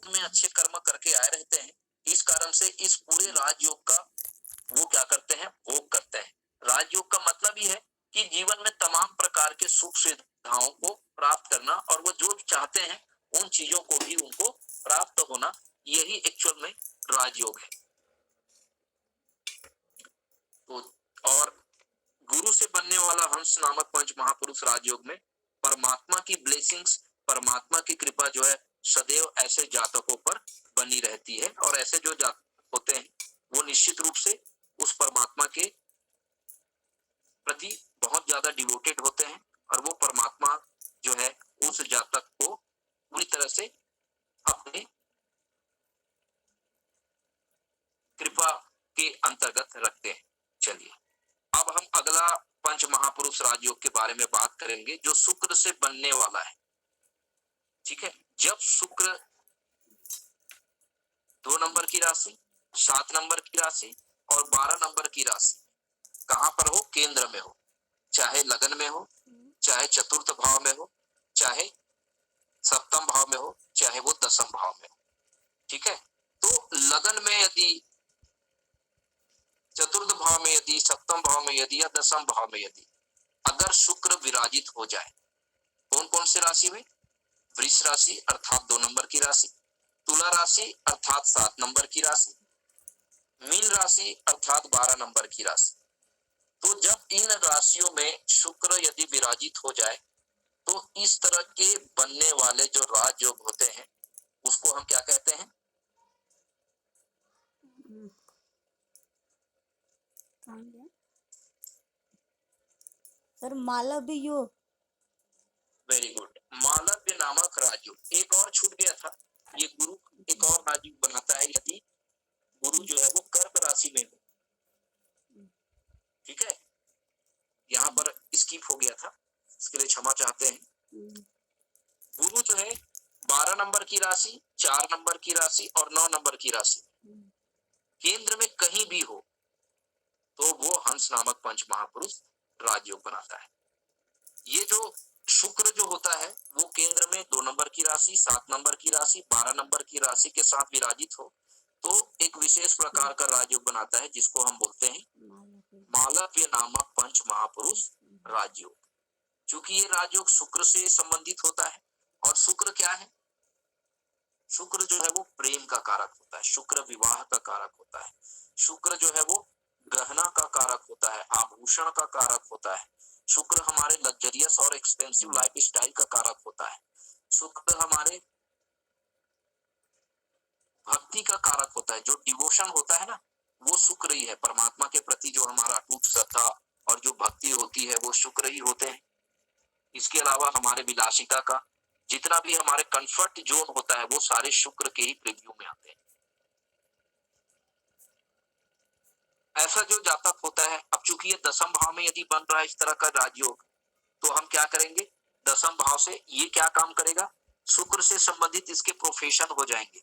में अच्छे कर्म करके आए रहते हैं। इस कारण से इस पूरे राजयोग का वो क्या करते हैं, भोग करते हैं। राजयोग का मतलब ही है कि जीवन में तमाम प्रकार के सुख सुविधाओं को प्राप्त करना और वो जो चाहते हैं उन चीजों को भी उनको प्राप्त होना, यही एक्चुअल में राजयोग है। तो और गुरु से बनने वाला हंस नामक पंच महापुरुष राजयोग में परमात्मा की ब्लेसिंग्स, परमात्मा की कृपा जो है सदैव ऐसे जातकों पर बनी रहती है। और ऐसे जो जातक होते हैं वो निश्चित रूप से उस परमात्मा के प्रति बहुत ज्यादा डिवोटेड होते हैं और वो परमात्मा जो है उस जातक को पूरी तरह से अपने कृपा के अंतर्गत रखते हैं। चलिए अब हम अगला पंच महापुरुष राजयोग के बारे में बात करेंगे जो शुक्र से बनने वाला है। ठीक है, जब शुक्र 2 नंबर की राशि, 7 नंबर की राशि और 12 नंबर की राशि कहां पर हो, केंद्र में हो, चाहे लगन में हो, चाहे चतुर्थ भाव में हो, चाहे सप्तम भाव में हो, चाहे वो दसम भाव में हो। ठीक है, तो लगन में यदि, चतुर्थ भाव में यदि, सप्तम भाव में यदि या दसम भाव में यदि अगर शुक्र विराजित हो जाए, कौन कौन से राशि में, वृष राशि अर्थात 2 नंबर की राशि, तुला राशि अर्थात 7 नंबर की राशि, मीन राशि अर्थात 12 नंबर की राशि। तो जब इन राशियों में शुक्र यदि विराजित हो जाए तो इस तरह के बनने वाले जो राजयोग होते हैं उसको हम क्या कहते हैं, सर मालव्य योग। वेरी गुड, मालव्य नामक राजयोग। एक और छूट गया था, ये गुरु एक और राजयोग बनाता है यदि गुरु जो है वो कर्क राशि में हो। ठीक है, यहाँ पर स्किप हो गया था, इसके लिए क्षमा चाहते हैं। गुरु जो है 12 नंबर की राशि, 4 नंबर की राशि और 9 नंबर की राशि केंद्र में कहीं भी हो तो वो हंस नामक पंच महापुरुष राजयोग बनाता है। ये जो शुक्र जो होता है वो केंद्र में 2 नंबर की राशि, 7 नंबर की राशि, 12 नंबर की राशि के साथ विराजित हो तो एक विशेष प्रकार का राजयोग बनाता है जिसको हम बोलते हैं मालव्य नामक पंच महापुरुष राजयोग। क्योंकि ये राजयोग शुक्र से संबंधित होता है और शुक्र क्या है, शुक्र जो है वो प्रेम का कारक होता है, शुक्र विवाह का कारक होता है, शुक्र जो है वो गहना का कारक होता है, आभूषण का कारक होता है, शुक्र हमारे लग्जरियस और एक्सपेंसिव लाइफ स्टाइल का कारक होता है, शुक्र हमारे भक्ति का कारक होता है, जो डिवोशन होता है ना वो शुक्र ही है, परमात्मा के प्रति जो हमारा अटूट श्रद्धा और जो भक्ति होती है वो शुक्र ही होते हैं। इसके अलावा हमारे विलासिता का जितना भी हमारे कंफर्ट जोन होता है वो सारे शुक्र के ही प्रीव्यू में आते हैं। ऐसा जो जातक होता है, अब चूंकि ये दसम भाव में यदि बन रहा है इस तरह का राजयोग तो हम क्या करेंगे, दसम भाव से ये क्या काम करेगा, शुक्र से संबंधित इसके प्रोफेशन हो जाएंगे,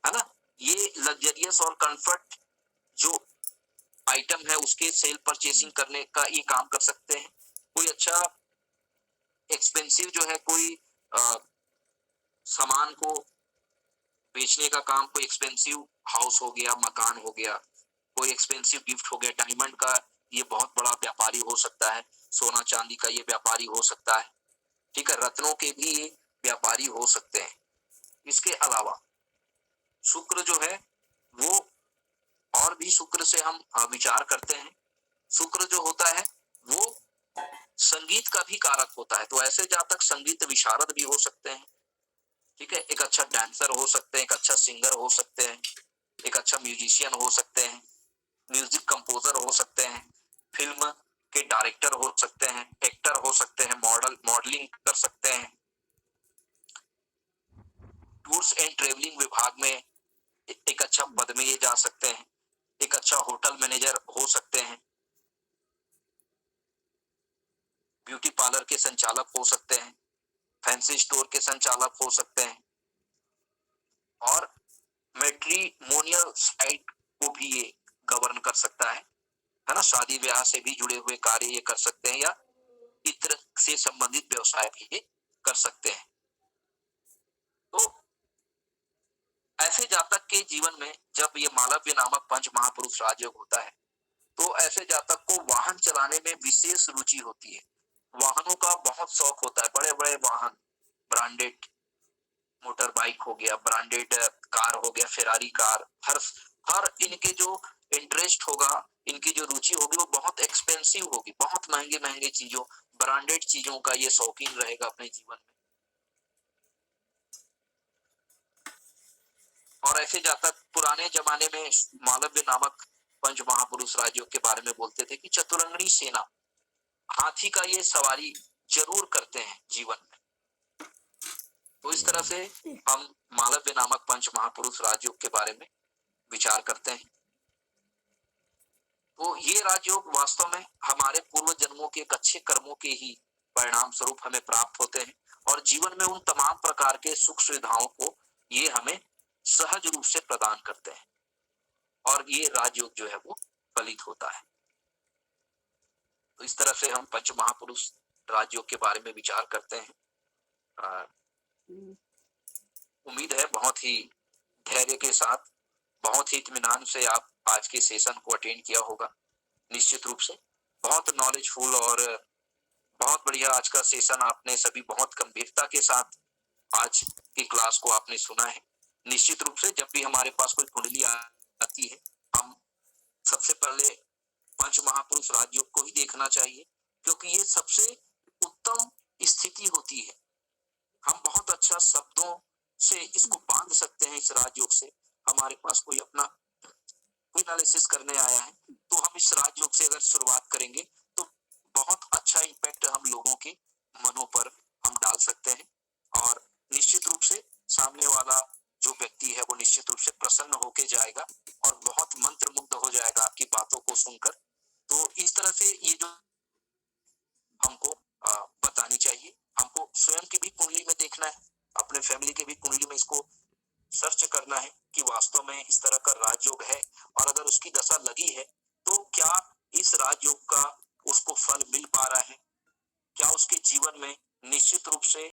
है ना। ये लग्जरियस और कंफर्ट जो आइटम है उसके सेल परचेसिंग करने का ये काम कर सकते हैं। कोई अच्छा एक्सपेंसिव जो है कोई सामान को बेचने का काम, कोई एक्सपेंसिव हाउस हो गया, मकान हो गया, कोई एक्सपेंसिव गिफ्ट हो गया, डायमंड का ये बहुत बड़ा व्यापारी हो सकता है, सोना चांदी का ये व्यापारी हो सकता है, ठीक है, रत्नों के भी ये व्यापारी हो सकते हैं। इसके अलावा शुक्र जो है वो और भी शुक्र से हम विचार करते हैं, शुक्र जो होता है वो संगीत का भी कारक होता है, तो ऐसे जातक संगीत विशारद भी हो सकते हैं। ठीक है, एक अच्छा डांसर हो सकते हैं, एक अच्छा सिंगर हो सकते हैं, एक अच्छा म्यूजिशियन हो सकते हैं, म्यूजिक कंपोजर हो सकते हैं, फिल्म के डायरेक्टर हो सकते हैं, एक्टर हो सकते हैं, मॉडलिंग कर सकते हैं, टूर्स एंड ट्रेवलिंग विभाग में एक अच्छा पद में ये जा सकते हैं, एक अच्छा होटल मैनेजर हो सकते हैं, ब्यूटी पार्लर के संचालक हो सकते हैं, फैंसी स्टोर के संचालक हो सकते हैं और मैट्रिमोनियल साइट को भी ये गवर्न कर सकता है ना, शादी ब्याह से भी जुड़े हुए कार्य ये कर सकते हैं या इत्र से संबंधित व्यवसाय भी ये कर सकते हैं। तो जातक के जीवन में जब ये मालव्य नामक पंच महापुरुष राजयोग होता है, तो ऐसे जातक को वाहन चलाने में विशेष रुचि होती है। वाहनों का बहुत शौक होता है, बड़े बड़े वाहन, ब्रांडेड मोटर बाइक हो गया, ब्रांडेड कार हो गया, फेरारी कार, हर हर इनके जो इंटरेस्ट होगा, इनकी जो रुचि होगी वो बहुत एक्सपेंसिव होगी, बहुत महंगे महंगे चीजों, ब्रांडेड चीजों का ये शौकीन रहेगा अपने जीवन में। और ऐसे जातक पुराने जमाने में मालव्य नामक पंच महापुरुष राजयोग के बारे में बोलते थे कि चतुरंगनी सेना, हाथी का ये सवारी जरूर करते हैं जीवन में। तो इस तरह से हम मालव्य नामक पंच महापुरुष राजयोग के बारे में विचार करते हैं। तो ये राजयोग वास्तव में हमारे पूर्व जन्मों के अच्छे कर्मों के ही परिणाम स्वरूप हमें प्राप्त होते हैं, और जीवन में उन तमाम प्रकार के सुख सुविधाओं को ये हमें सहज रूप से प्रदान करते हैं, और ये राजयोग जो है वो फलित होता है। तो इस तरह से हम पंच महापुरुष राजयोग के बारे में विचार करते हैं। उम्मीद है बहुत ही धैर्य के साथ, बहुत ही इत्मीनान से आप आज के सेशन को अटेंड किया होगा। निश्चित रूप से बहुत नॉलेजफुल और बहुत बढ़िया आज का सेशन आपने सभी बहुत गंभीरता के साथ आज की क्लास को आपने सुना है। निश्चित रूप से जब भी हमारे पास कोई कुंडली आती है, हम सबसे पहले पंच महापुरुष राजयोग को ही देखना चाहिए, क्योंकि ये सबसे उत्तम स्थिति होती है। हम बहुत अच्छा शब्दों से इसको बांध सकते हैं। इस राजयोग से हमारे पास कोई अपना एनालिसिस करने आया है, तो हम इस राजयोग से अगर शुरुआत करेंगे तो बहुत अच्छा इम्पैक्ट हम लोगों के मनों पर हम डाल सकते हैं, और निश्चित रूप से सामने वाला जो व्यक्ति है वो निश्चित रूप से प्रसन्न होके जाएगा और बहुत मंत्र मुग्ध हो जाएगा आपकी बातों को सुनकर। तो इस तरह से ये जो हमको बतानी चाहिए, हमको स्वयं की भी कुंडली में देखना है, अपने फैमिली के भी कुंडली में इसको सर्च करना है कि वास्तव में इस तरह का राजयोग है, और अगर उसकी दशा लगी है तो क्या इस राजयोग का उसको फल मिल पा रहा है, क्या उसके जीवन में निश्चित रूप से